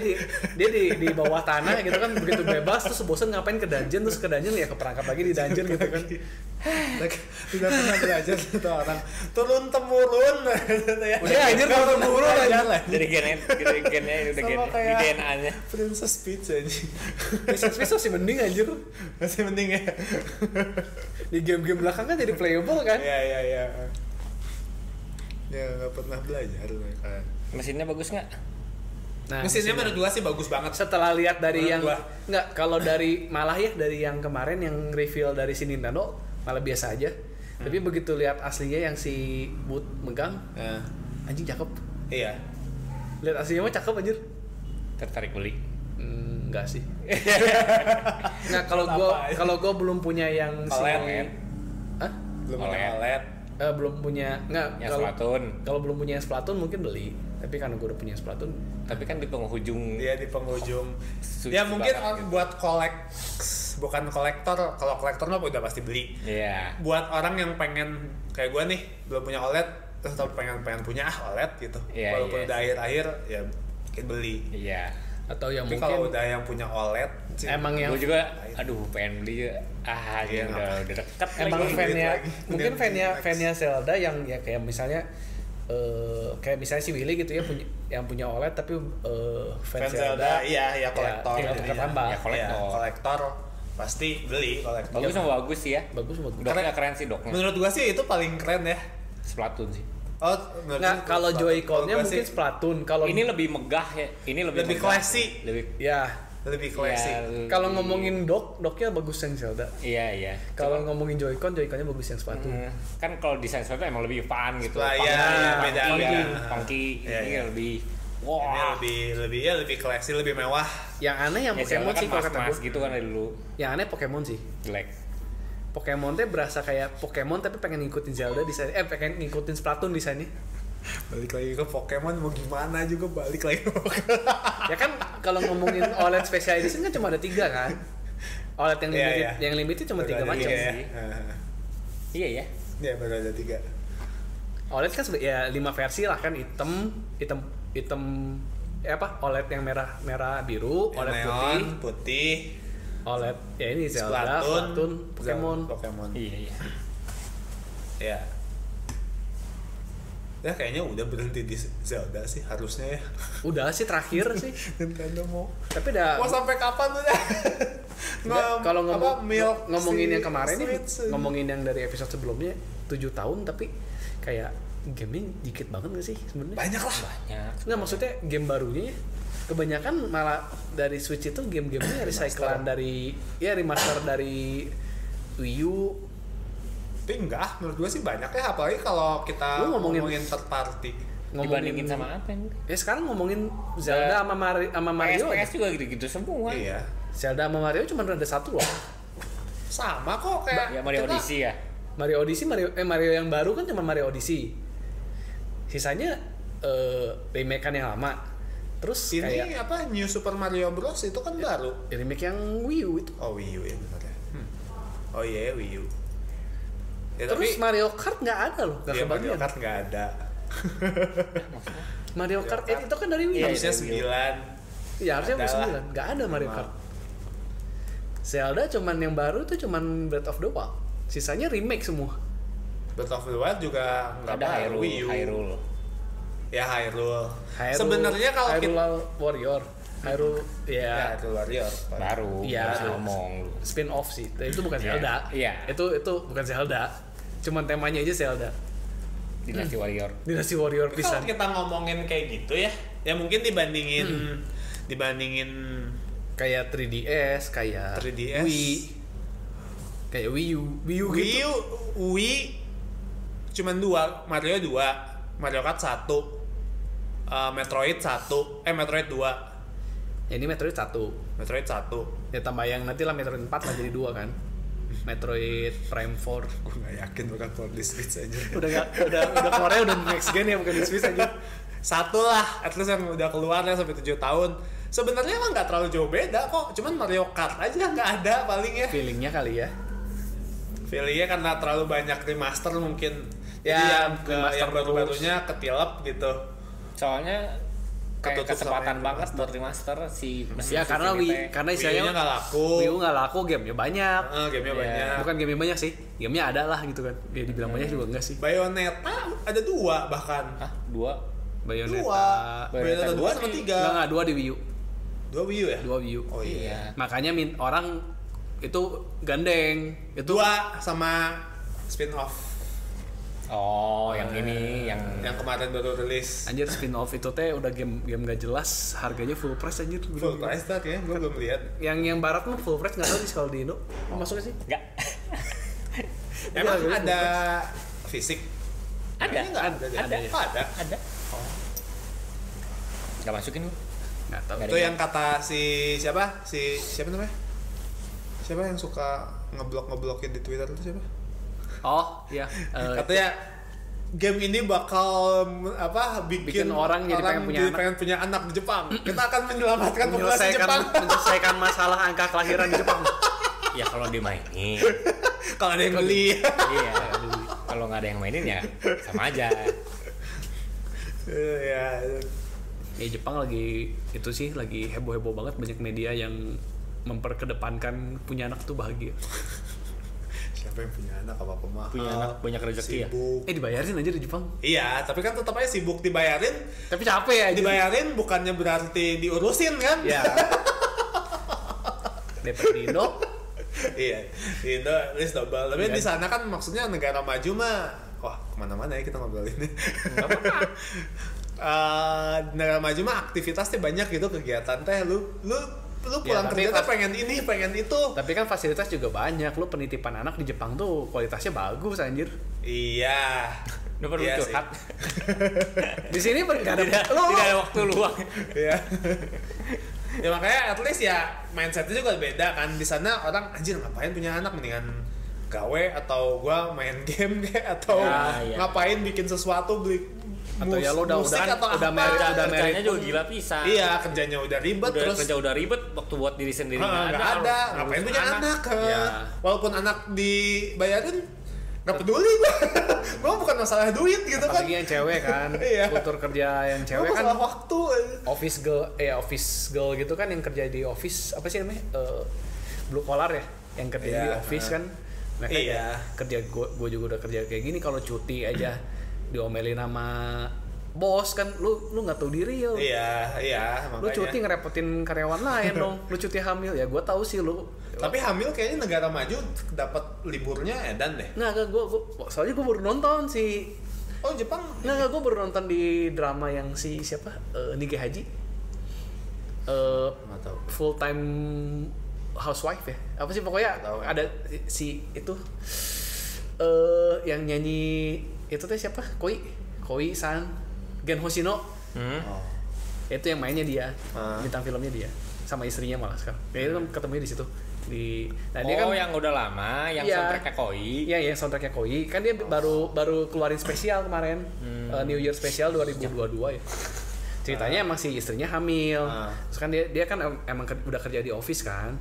di bawah tanah gitu kan begitu bebas terus bosan ngapain ke dungeon terus ke dungeon ya keperangkap lagi di dungeon gitu kan. Tidak pernah belajar itu orang turun temurun ya. Udah anjir turun temurun aja lah. Dari gennya udah Sama di kayak DNA-nya. Princess Peach aja. Princess Peach masih mending anjir. Masih mending ya. Di game-game belakang kan jadi playable kan. Iya. Ya nggak pernah belajar mereka. Mesinnya bagus nggak? Nah, Mesinnya menurut gua sih bagus banget. setelah lihat dari Menurut yang gua. nggak, kalau dari malah ya dari yang kemarin yang reveal dari si Nintendo malah biasa aja. Tapi begitu lihat aslinya yang si Boot megang, Nah, anjing cakep. iya. Lihat aslinya mah cakep anjir. Tertarik beli. Enggak sih. Nggak, kalau gua belum punya yang OLED. Hah? Belum OLED. ada OLED. Belum punya, nggak, Yang kalau Splatoon. kalau belum punya yang Splatoon mungkin beli. Tapi karena gua udah punya Splatoon, Tapi kan di penghujung. Dia di penghujung. Suci Ya mungkin banget gitu. buat bukan kolektor. Kalau kolektor mah udah pasti beli. Iya. Buat orang yang pengen kayak gue nih belum punya OLED terus tapi pengen punya OLED gitu. Iya, Walaupun iya udah akhir-akhir ya mungkin beli. Iya. atau yang Tapi mungkin kalau udah yang punya OLED sih, emang yang Gue juga, aduh pengen beli juga. Iya, Udah dekat emang lagi. fannya lagi. mungkin Next. fannya Zelda yang ya kayak misalnya kayak misalnya si Willy gitu ya yang punya OLED tapi fan Zelda, iya kolektor. tinggal tukar jadinya. tambah. Ya, kolektor. Iya, kolektor pasti beli kolektor. Bagus sama bagus sih ya. bagus. Doknya keren sih doknya. Menurut gua sih itu paling keren ya. Splatoon sih. Oh, menurut Nggak, gua kalau Splatoon. Joy-Con-nya Kalau gua mungkin sih Splatoon. Kalau Ini lebih megah ya. Ini lebih Lebih megah. classy. Lebih ya lebih classy. ya, kalau ngomongin doknya bagus yang Zelda. Iya. Kalau ngomongin Joy-Con-nya bagus yang Splatoon. Kan kalau desain Splatoon emang lebih fun gitu. Lah, iya, beda. Funky. Iya, Ini iya. lebih Ini lebih classy, lebih mewah. Yang aneh yang Ya, Pokemon Zelda sih kalau kata mas gue. gitu kan dari dulu. Yang aneh Pokemon sih. Jelek. Pokemon teh berasa kayak Pokemon tapi pengen ngikutin Zelda desain pengen ngikutin Splatoon desainnya. Balik lagi ke Pokemon mau gimana juga balik lagi ke Pokemon. Ya kan kalau ngomongin OLED Special Edition kan cuma ada 3 kan. OLED yang Iya, limited, iya. yang limited cuma 3 Baru ada macam tiga ya. sih. Iya ya. Iya baru ada 3. OLED kan ya 5 versi lah kan, hitam OLED yang merah biru, Yang OLED neon, putih, OLED ya ini Zelda, Splatoon, Pokemon. Iya. Ya. Ya kayaknya udah berhenti di Zelda sih harusnya ya. Udah sih terakhir sih. Nintendo mau Tapi sampai kapan udah? kalau milk ngomongin si yang kemarin nih, Switch. ngomongin yang dari episode sebelumnya 7 tahun tapi kayak gamenya dikit banget gak sih sebenarnya? Banyak lah. Banyak. Nggak, maksudnya game barunya ya, kebanyakan malah dari Switch itu game-gamenya recyclan dari remaster dari Wii U. Tapi enggak, menurut gue sih banyak ya, apalagi kalau kita Lu ngomongin third party. Dibandingin sama apa yang? Ya sekarang ngomongin Zelda sama Mario aja. PS juga gitu-gitu semua. Iya. Zelda sama Mario cuma ada satu loh. Sama kok kayak Ya Mario kita- Odyssey ya. Mario yang baru kan cuma Mario Odyssey. Sisanya remake-an yang lama. Terus Ini kayak apa New Super Mario Bros itu kan baru. remake yang Wii U itu. Oh Wii U ya benar ya. Oh iya Wii U. Ya, Terus Mario Kart nggak ada loh, nggak Mario kebagian. Kart nggak ada. Mario Kart 8 itu kan dari Wii U. Iya, Harusnya dari Wii U. 9. Iya, harusnya Ada lah. 9. Nggak ada Mario Maaf. Kart. Zelda cuman yang baru tuh cuman Breath of the Wild. Sisanya remake semua. Breath of the Wild juga nggak Ada baru Wii U. Hyrule. Ya Hyrule. Hyrule- Sebenarnya kalau Hyrule Warrior, Hyrule ya ya Hyrule Warrior. Baru. Iya. Bisa ngomong lu. spin off sih. Itu bukan Iya. Zelda. Iya. Itu bukan Zelda. Cuman temanya aja Zelda. Dinasti Warrior. Dinasti Warrior Tapi kalau pisan. kita ngomongin kayak gitu ya mungkin dibandingin Kayak 3DS, kayak 3DS. Wii. Kayak Wii U gitu. Wii U, Wii cuman 2, Mario 2, Mario Kart 1, Metroid 1, Metroid 2, Ya, ini Metroid 1. Metroid 1. Ya tambah yang nanti lah Metroid 4 lah jadi 2 kan. Metroid Prime 4. Gue gak yakin bakal keluar di Switch aja. udah keluarnya udah next gen ya, bukan di Switch aja. Satu lah, at least yang udah keluar ya sampai 7 tahun. Sebenarnya emang nggak terlalu jauh beda kok, cuman Mario Kart aja nggak ada paling ya. Feelingnya kali ya. Feelingnya karena terlalu banyak remaster mungkin. Ya, Jadi yang remaster baru-barunya ketilep gitu. Soalnya kayak ketutup kesempatan sama banget buat remaster si mesin Ya karena sistem itu. karena Wii U-nya nggak laku. Wii U nggak laku, gamenya banyak. Gamenya Iya. banyak. Bukan gamenya banyak sih, gamenya ada lah gitu kan. Ya dibilang banyak juga enggak sih. Bayonetta ada 2 bahkan. Hah, 2. Bayonetta. Bayonetta 2 sama 3. Enggak, 2 di Wii U. 2 Wii U ya? 2 Wii U. Oh iya. Iya. Makanya orang itu gandeng. Itu 2 sama spin-off Oh, yang ini yang yang kemarin baru rilis. anjir spin-off itu teh udah game gak jelas, harganya full price anjir. Full price tadi ya, gue belum lihat. Yang barat mah full price enggak tahu sih kalau di Indo. Masuknya sih? enggak. Emang Iya, ada fisik? Ada. Kayaknya nggak ada. deh. Ada ya? Oh, ada. Ada. Enggak masukin lu. Enggak tahu. Nggak Itu yang kata siapa namanya? Siapa yang suka ngeblokin di Twitter itu siapa? Oh, iya. Katanya game ini bakal bikin orang jadi pengen punya anak di Jepang. Kita akan menyelamatkan populasi menyelesaikan Jepang. menyelesaikan masalah angka kelahiran di Jepang. Ya kalau dimainin. Kalau ada yang beli. Iya. Kalau nggak ada yang mainin ya sama aja. Ya. Ya Jepang lagi itu sih lagi heboh-heboh banget, banyak media yang memperkedepankan punya anak tuh bahagia. Siapa yang punya anak apa mah? Punya anak banyak rezeki ya. Sibuk. Dibayarin aja di Jepang. Iya, tapi kan tetap aja sibuk dibayarin. Tapi capek ya. Dibayarin bukannya berarti diurusin kan? Ya. Daripada di Indo. Iya, di Indo list double. Tapi di sana kan maksudnya negara maju mah, wah kemana-mana ya kita ngobrol ini. Negara maju mah aktivitasnya banyak gitu, kegiatan teh lu pulang tapi kerja teh pengen ini pengen itu. Tapi kan fasilitas juga banyak. Lu penitipan anak di Jepang tuh kualitasnya bagus anjir. Iya. Udah perlu Iya curhat. Di sini enggak ada Tidak ada waktu luang. Iya. Ya makanya at least ya mindsetnya juga beda kan. Di sana orang anjir ngapain punya anak, mendingan gawe atau gua main game kayak atau Ya, iya. ngapain bikin sesuatu beli atau ya lo udah Kerjanya juga gila pisan. Iya, kerjanya udah ribet, terus kerja udah ribet, waktu buat diri sendiri nggak ada. Ngapain punya anak? Ya. Walaupun anak dibayarin nggak peduli gua bukan masalah duit gitu kan. Apalagi yang cewek kan. Iya. Kultur kerja yang cewek Gua kan masalah waktu. office girl gitu kan, yang kerja di office apa sih namanya, blue collar ya, yang kerja di Iya, office kan mereka iya. kerja. Gue juga udah kerja kayak gini, kalau cuti aja diomelin sama bos kan, lu nggak tahu diri ya. Iya, Lu makanya. cuti ngerepotin karyawan lain dong. Lu cuti hamil ya, gue tahu sih lu. Tapi hamil kayaknya negara maju dapat liburnya edan deh. Nggak, gue soalnya gue baru nonton si. Oh Jepang? Nggak, gue baru nonton di drama yang si siapa, Nige Haji. Nggak tahu. Full time housewife ya, apa sih pokoknya Tahu. ada si itu yang nyanyi itu teh siapa, Koi San Gen Hoshino. Oh. Itu yang mainnya dia, Ah. bintang filmnya dia sama istrinya malah sekarang. Ya itu kan ketemunya di situ. Nah dia Oh, kan yang udah lama, yang Iya. soundtracknya Koi. iya, yang soundtracknya Koi kan dia baru keluarin spesial kemarin, New Year spesial 2022 ya. Ceritanya emang si istrinya hamil. Terus kan dia kan emang udah kerja di office kan.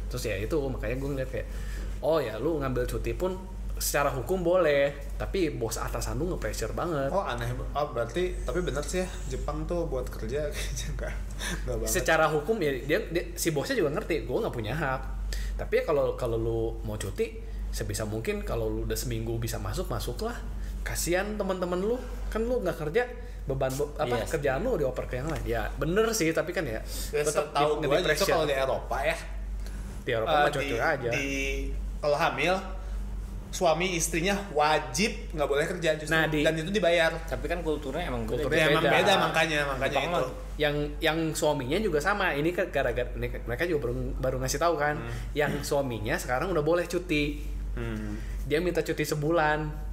Terus ya itu makanya gue ngeliat kayak, oh ya lu ngambil cuti pun secara hukum boleh, tapi bos atasan lu nge-pressure banget. Oh aneh. Oh berarti tapi bener sih ya, Jepang tuh buat kerja kayaknya enggak banget. Secara hukum ya dia si bosnya juga ngerti, gue nggak punya hak. Tapi ya kalau lu mau cuti sebisa mungkin, kalau lu udah seminggu bisa masuklah. Kasihan teman-teman lu, kan lu nggak kerja, beban Iya. kerjaan lu dioper ke yang lain. Ya bener sih, tapi kan ya tetap tahu gue itu pressure. kalau di Eropa ya. Di Eropa mah cuek aja. Kalau hamil suami istrinya wajib nggak boleh kerja justru, Nah, dan itu dibayar. Tapi kan kulturnya emang beda. Kulturnya Ya, emang beda. beda makanya Jepang itu. mah Yang suaminya juga sama. Ini kan gara-gara mereka juga baru ngasih tahu kan. Yang suaminya sekarang udah boleh cuti. Dia minta cuti sebulan.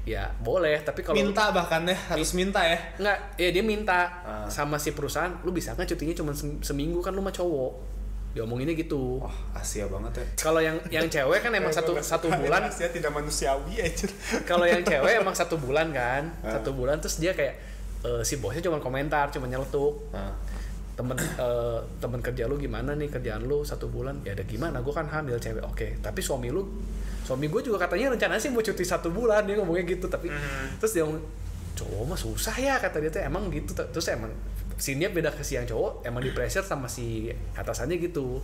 Ya boleh, tapi kalau Minta bahkan ya, harus minta ya. enggak, ya dia minta sama si perusahaan, lu bisa nggak cutinya cuma seminggu, kan lu mah cowok. Diomonginnya gitu. Wah, Asia banget ya. Kalau yang cewek kan emang satu bulan. Asia tidak manusiawi aja. Kalau yang cewek emang 1 bulan kan, 1 bulan terus dia kayak si bosnya cuma komentar, cuma nyeletuk. Temen kerja lu gimana nih, kerjaan lu 1 bulan? Ya ada gimana, gue kan hamil cewek. Oke, tapi suami gue juga katanya rencananya sih mau cuti 1 bulan, dia ngomongnya gitu. Tapi terus dia ngomong, cowok mah susah ya, kata dia tuh emang gitu. Terus emang scene-nya beda ke si yang cowok, emang di pressure sama si atasannya gitu.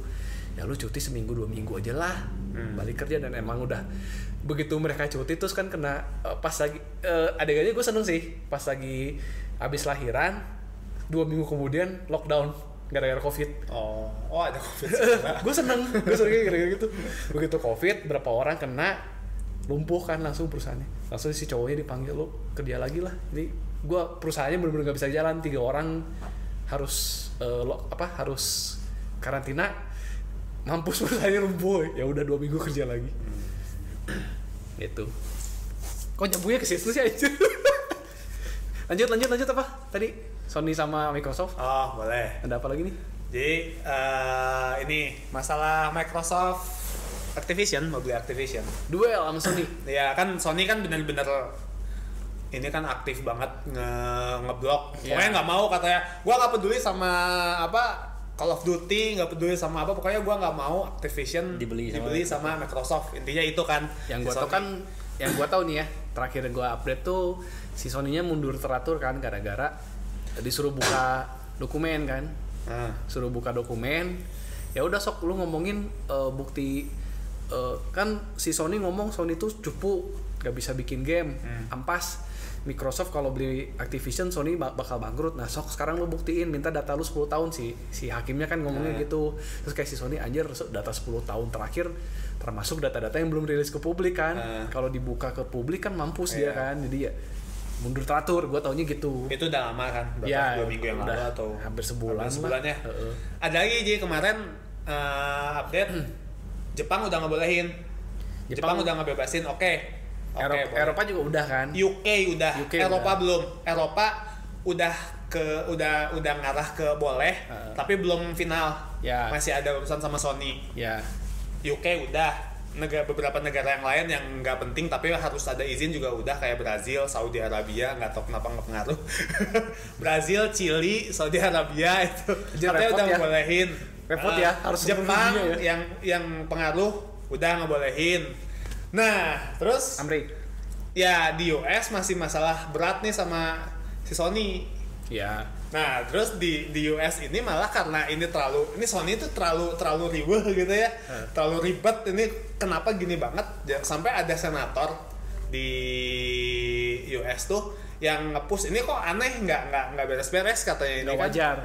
Ya lu cuti seminggu 2 minggu aja lah, balik kerja. Dan emang udah begitu mereka cuti terus kan kena pas lagi adegannya gue seneng sih pas lagi abis lahiran 2 minggu kemudian lockdown gara-gara covid. Oh ada covid. gue seneng gara-gara gitu. Begitu covid berapa orang kena lumpuh kan langsung perusahaannya, langsung si cowoknya dipanggil lo kerja lagi lah. Jadi gue perusahaannya bener-bener gak bisa jalan, 3 orang harus harus karantina, mampus perusahaannya lumpuh. Ya udah 2 minggu kerja lagi. Gitu. Kok nyambungnya ke situ sih aja. lanjut apa tadi? Sony sama Microsoft. Oh boleh. Ada apa lagi nih? Jadi ini masalah Microsoft Activision, mau beli Activision. Duel sama Sony. Ya kan Sony kan bener-bener ini kan aktif banget ngeblok. Pokoknya nggak mau katanya. Gua nggak peduli sama apa Call of Duty, nggak peduli sama apa. Pokoknya gua nggak mau Activision dibeli sama Microsoft. Intinya itu kan. Yang gua tahu kan, yang gua tahu nih ya. Terakhir gua update tuh si Sony-nya mundur teratur kan gara-gara disuruh buka dokumen kan. Suruh buka dokumen. Ya udah sok lu ngomongin bukti. Kan si Sony ngomong Sony tuh cupu gak bisa bikin game, ampas. Microsoft kalau beli Activision Sony bakal bangkrut. Nah sok sekarang lu buktiin, minta data lu 10 tahun. Si hakimnya kan ngomongnya gitu. Terus kayak si Sony anjir data 10 tahun terakhir termasuk data-data yang belum rilis ke publik kan. Kalau dibuka ke publik kan mampus dia kan. Jadi ya mundur teratur, gue taunya gitu. Itu udah lama kan, berapa ya, 2 minggu yang lalu atau hampir sebulan ya. Ada lagi jadi kemarin update Jepang udah ngebolehin. Jepang udah ngebebasin. Oke, Eropa juga udah kan. UK udah. Eropa udah. Belum. Eropa udah ngarah ke boleh, tapi belum final. Ya. Masih ada urusan sama Sony. Ya. UK udah. Beberapa negara yang lain yang nggak penting tapi harus ada izin juga udah, kayak Brazil, Saudi Arabia, nggak tahu kenapa nggak pengaruh. Brazil, Chili, Saudi Arabia itu katanya udah ngebolehin. Repot ya, harus Jepang ya? yang pengaruh udah ngebolehin. Nah, terus Amerika. Ya di US masih masalah berat nih sama si Sony. Ya. Nah, terus di US ini malah karena ini Sony itu terlalu riweh gitu ya. Terlalu ribet. Ini kenapa gini banget sampai ada senator di US tuh yang nge-push ini kok aneh, nggak beres-beres katanya ini kan. Wajar.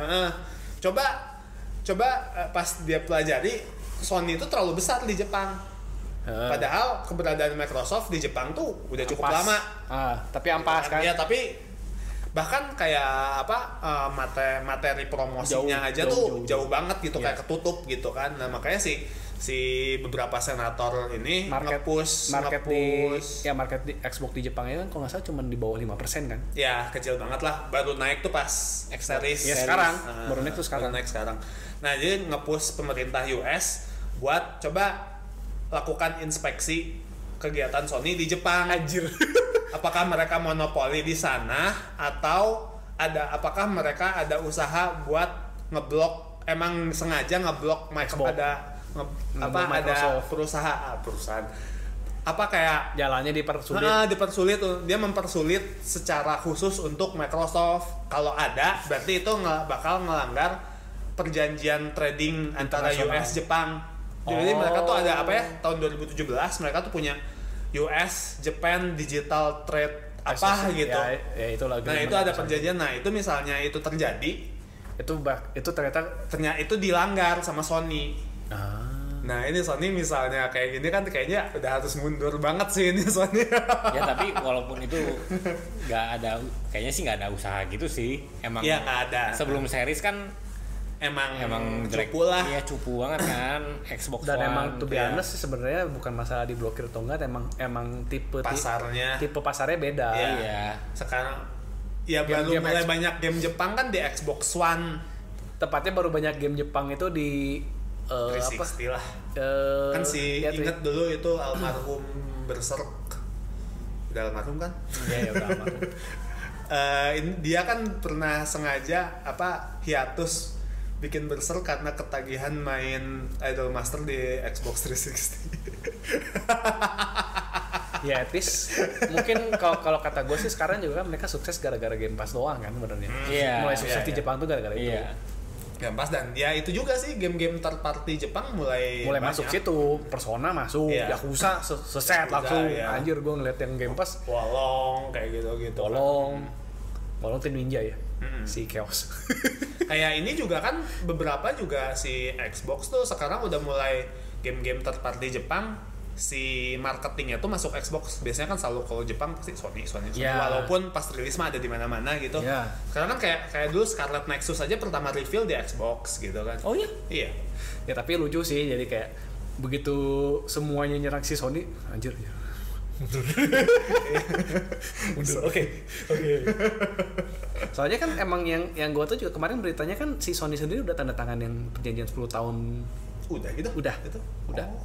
Coba pas dia pelajari, Sony itu terlalu besar di Jepang. Padahal keberadaan Microsoft di Jepang tuh udah cukup lama. Tapi ampas kan? Ya tapi bahkan kayak materi promosinya jauh banget gitu, kayak ketutup gitu kan. Nah makanya si beberapa senator ini market di Xbox di Jepang kan kalau nggak salah cuma di bawah 5% kan? Ya kecil banget lah, baru naik tuh pas X Series. Ya sekarang, baru naik sekarang. Nah jadi nge-push pemerintah US buat coba lakukan inspeksi kegiatan Sony di Jepang. Anjir. Apakah mereka monopoli di sana atau apakah mereka ada usaha buat ngeblok, emang sengaja ngeblok Microsoft, ada perusahaan apa kayak jalannya dipersulit. Dia mempersulit secara khusus untuk Microsoft. Kalau ada berarti itu bakal ngelanggar perjanjian trading antara US Jepang. Jadi mereka tuh ada apa ya, tahun 2017 mereka tuh punya US Japan Digital Trade apa gitu. Ya itulah. Nah itu ada perjanjian. Nah itu misalnya itu terjadi, itu ternyata itu dilanggar sama Sony. Nah ini Sony misalnya kayak gini kan kayaknya udah harus mundur banget sih ini Sony. Ya tapi walaupun itu kayaknya sih nggak ada usaha gitu sih. Emang ya nggak ada. Sebelum series kan emang cupu lah. Iya cupu banget kan Xbox dan One. Emang to be honest sih sebenarnya bukan masalah diblokir atau enggak, emang tipe pasarnya beda. Iya. Sekarang ya baru mulai banyak game Jepang kan di Xbox One. Tepatnya baru banyak game Jepang itu di 360 lah. Kan inget dulu itu almarhum Berserk. Udah almarhum kan? Iya udah almarhum. Dia kan pernah sengaja hiatus bikin Berserk karena ketagihan main Idol Master di Xbox 360. Ya etis. Mungkin kalau kata gue sih sekarang juga kan mereka sukses gara-gara Game Pass doang kan sebenarnya. Iya. Mulai sukses di Jepang tuh gara-gara itu. Iya. Game Pass dan ya itu juga sih game-game third party Jepang mulai Masuk situ, Persona masuk, Iya. Yakuza seset Yakuza, langsung. iya. Anjir gue ngeliat yang Game Pass. Wolong kayak gitu-gitu. Wolong Team Ninja ya. Si Chaos. Kayak ini juga kan beberapa juga si Xbox tuh sekarang udah mulai game-game third party Jepang si marketingnya tuh masuk Xbox. Biasanya kan selalu kalau Jepang pasti Sony. Yeah. Walaupun pas rilis mah ada di mana-mana gitu. Yeah. Karena kan kayak dulu Scarlet Nexus aja pertama reveal di Xbox gitu kan. Oh iya? Iya. Ya tapi lucu sih, jadi kayak begitu semuanya nyerang si Sony, anjir ya. Oke. Soalnya kan emang yang gue tuh juga kemarin beritanya kan si Sony sendiri udah tanda tangan yang perjanjian 10 tahun. Udah gitu? Udah. Oh.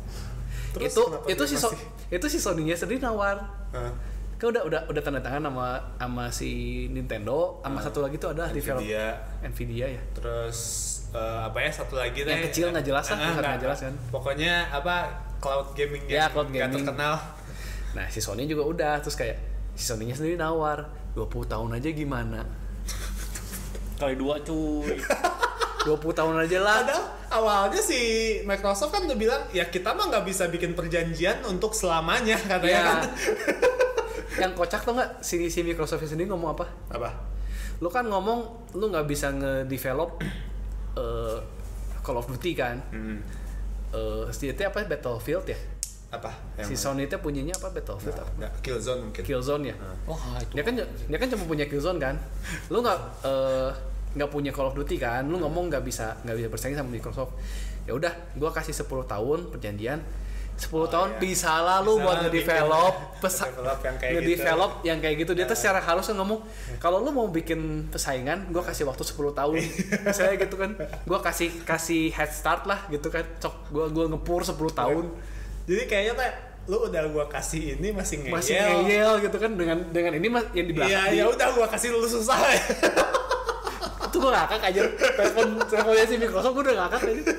Terus itu si Sony-nya sendiri nawar. Hah? Kan udah tanda tangan sama si Nintendo, sama satu lagi tuh ada Nvidia ya. Terus satu lagi yang kecil nggak jelas kan, nggak jelas kan. Pokoknya cloud gaming Ya, yang cloud nggak gaming. terkenal. Nah si Sony juga udah, terus kayak si Sony-nya sendiri nawar 20 tahun aja gimana? Kali 2 cuy. 20 tahun aja lah. Padahal awalnya si Microsoft kan udah bilang ya kita mah nggak bisa bikin perjanjian untuk selamanya katanya Ya. kan. Yang kocak tuh nggak si Microsoft sendiri ngomong apa? Apa? Lu kan ngomong lu nggak bisa nge-develop Call of Duty kan? Setidaknya apa Battlefield ya? Apa? Si Sony itu punyanya apa Battlefield? apa? Nggak, Killzone mungkin. Killzone ya. Wah, itu. Dia kan cuma punya Killzone kan. Lu nggak punya Call of Duty kan. Lu ngomong nggak bisa bersaing sama Microsoft. Ya udah, gua kasih 10 tahun perjanjian. 10 tahun iya. bisa lah lu Bisa buat lah nge-develop develop yang kayak gitu. Dia tuh secara halus ngomong, kalau lu mau bikin persaingan, gua kasih waktu 10 tahun. Misalnya gitu kan. Gua kasih head start lah gitu kan. Gua ngepur 10 tahun. Jadi kayaknya Pak, lu udah gua kasih ini masih ngeyel gitu kan dengan ini yang di belakang. Iya, ya udah gua kasih lu susah. Itu gue ngakak aja. Teleponnya si Microsoft gue udah ngakak aja.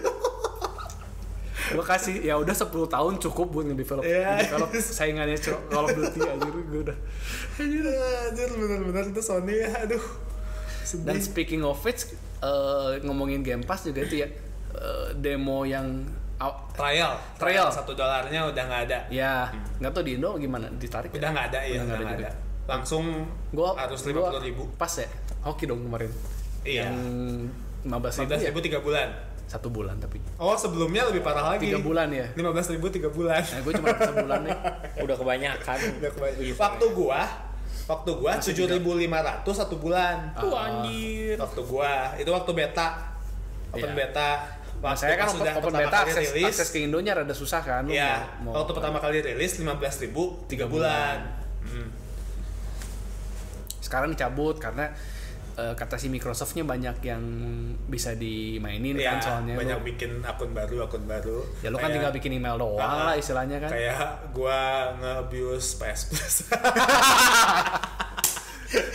Gue kasih ya udah 10 tahun cukup buat ngedevelop saingannya Call of Duty aja gue udah. Anjir bener-bener itu Sony ya, aduh. Sedih. Dan speaking of which, ngomongin Game Pass juga itu ya, demo yang trial $1 udah nggak ada. Ya, nggak tahu di Indo gimana, ditarik Udah nggak ada ya, udah nggak ada. Langsung harus 50.000. Pas ya, hoki dong kemarin. Iya. Yang 15.000 3 bulan. 1 bulan tapi. Oh sebelumnya lebih parah lagi. 3 bulan ya. 15.000 3 bulan. Nah, gue cuma dapat sebulan nih. Udah kebanyakan. Waktu gua 7.500 1 bulan. Anjir. Waktu gua itu waktu beta. Open beta. Nah, saya kan open beta akses ke Indonya rada susah kan. Iya. Waktu pertama kali rilis 15.000 3 bulan. Sekarang dicabut karena kata si Microsoftnya banyak yang bisa dimainin kan, soalnya banyak bikin akun baru. Ya lu kan tinggal bikin email doang lah istilahnya kan. Kayak gua nge-abuse PS Plus.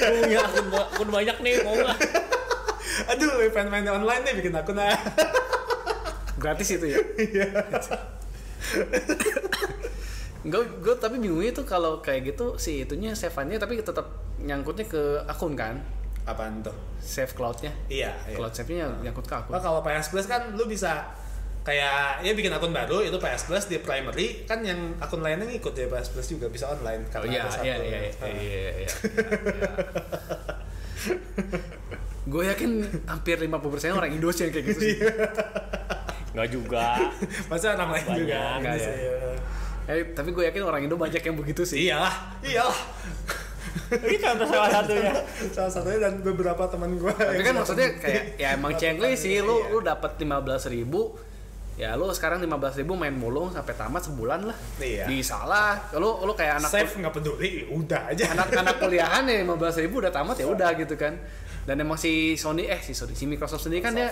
Punya akun banyak nih, mau nggak? Aduh, pengen main online nih bikin akun aja. Gratis itu ya. Gue tapi bingungnya tuh kalau kayak gitu si itunya save-nya tapi tetap nyangkutnya ke akun kan. Apaan tuh? Save cloud-nya. Iya. Cloud save-nya nyangkut ke akun. Nah, kalau PS Plus kan lu bisa kayak ya bikin akun baru itu PS Plus di primary kan, yang akun lainnya ngikut ya PS Plus juga bisa online karena ada satu. Iya. Gue yakin hampir 50% orang Indo sih yang kayak gitu sih. Nggak juga. Masa orang lain banyak, juga. Enggak ya. Tapi gue yakin orang Indo banyak yang begitu sih. Iyalah. Ini contoh salah satunya. Salah satunya dan beberapa teman gue. Tapi kan maksudnya kayak ya emang cengli sih, lu dapat 15.000, ya lu sekarang 15.000 main mulung sampai tamat sebulan lah. Iya. Bisa lah. Lu kayak anak save nggak peduli, udah aja. Anak kuliahan ya 15.000 udah tamat ya udah gitu kan. Dan emang si Microsoft sendiri kan dia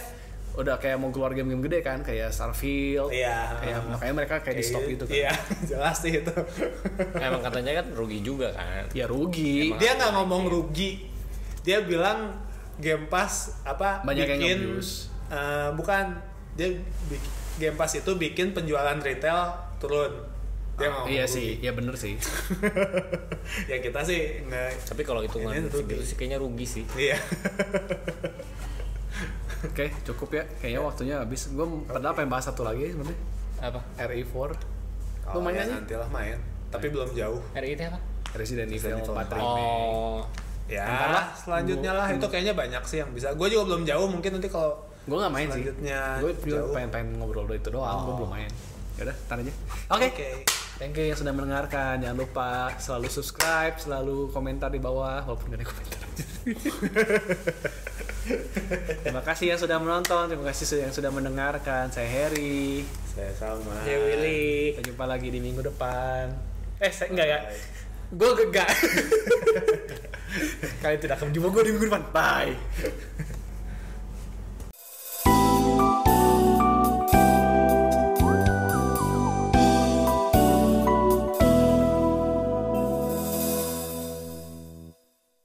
udah kayak mau keluar game-game gede kan, kayak Starfield. Iya. Kayak makanya mereka kayak di stop gitu kan. Iya, jelas sih itu. Emang katanya kan rugi juga kan. Ya rugi. Dia nggak ngomong rugi. Dia bilang Game Pass banyak bikin yang abuse. Bukan, dia Game Pass itu bikin penjualan retail turun. Dia ngomong Iya rugi. sih, ya bener sih. Ya kita sih nggak. Tapi kalau hitungan Ini rugi. segitu sih kayaknya rugi sih. Iya. Oke, cukup ya. Kayaknya waktunya habis. Gue padahal pengen bahas satu lagi sebenarnya. Apa? RE4. Lu Oh, main ya, aja? nantilah main. Tapi belum jauh. RI itu apa? Resident Evil 4 remake. Oh, Ya, Ntar lah. selanjutnya lah itu kayaknya banyak sih yang bisa. Gue juga belum jauh, mungkin nanti kalau Gue gak main sih. selanjutnya Gue jauh. pengen ngobrol itu doang. Gue belum main. Yaudah, ntar aja. Oke. Thank you yang sudah mendengarkan. Jangan lupa selalu subscribe, selalu komentar di bawah walaupun gak ada komentar. Terima kasih yang sudah menonton, terima kasih yang sudah mendengarkan. Saya Harry. Saya sama. ya Willy. Kita jumpa lagi di minggu depan. Saya enggak ya. Gue enggak. Kalian tidak akan jumpa gue di minggu depan. Bye.